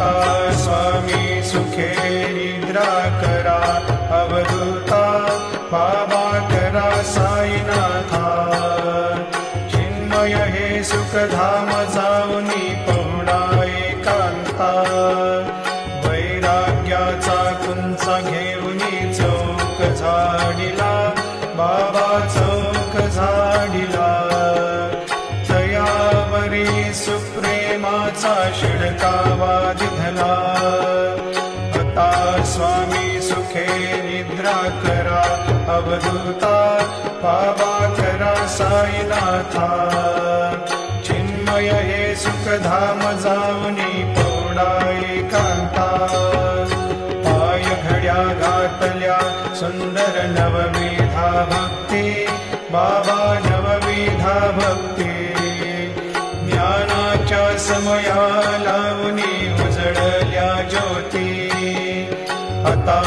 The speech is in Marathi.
आता स्वामी सुखे निद्रा करा अवधूता बाबा करा साईनाथा चिन्मय हे सुखधाम जाऊनी पहुडा एकांता वैराग्याचा कुंचा घेऊनी चौक झाडिला बाबा चौक झाडिला तयावरी सुप्रेमाचा शिडकावा दिधला आता स्वामी सुखे निद्रा करा अवधूता बाबा करा साईनाथा चिन्मय हे सुखधाम जाऊनी पौडा एकांता पाय घड्या घातल्या सुंदर नवविधा भक्ती बाबा नवविधा भक्ती ज्ञानाच्या समया लावणी उजळल्या ज्योती आता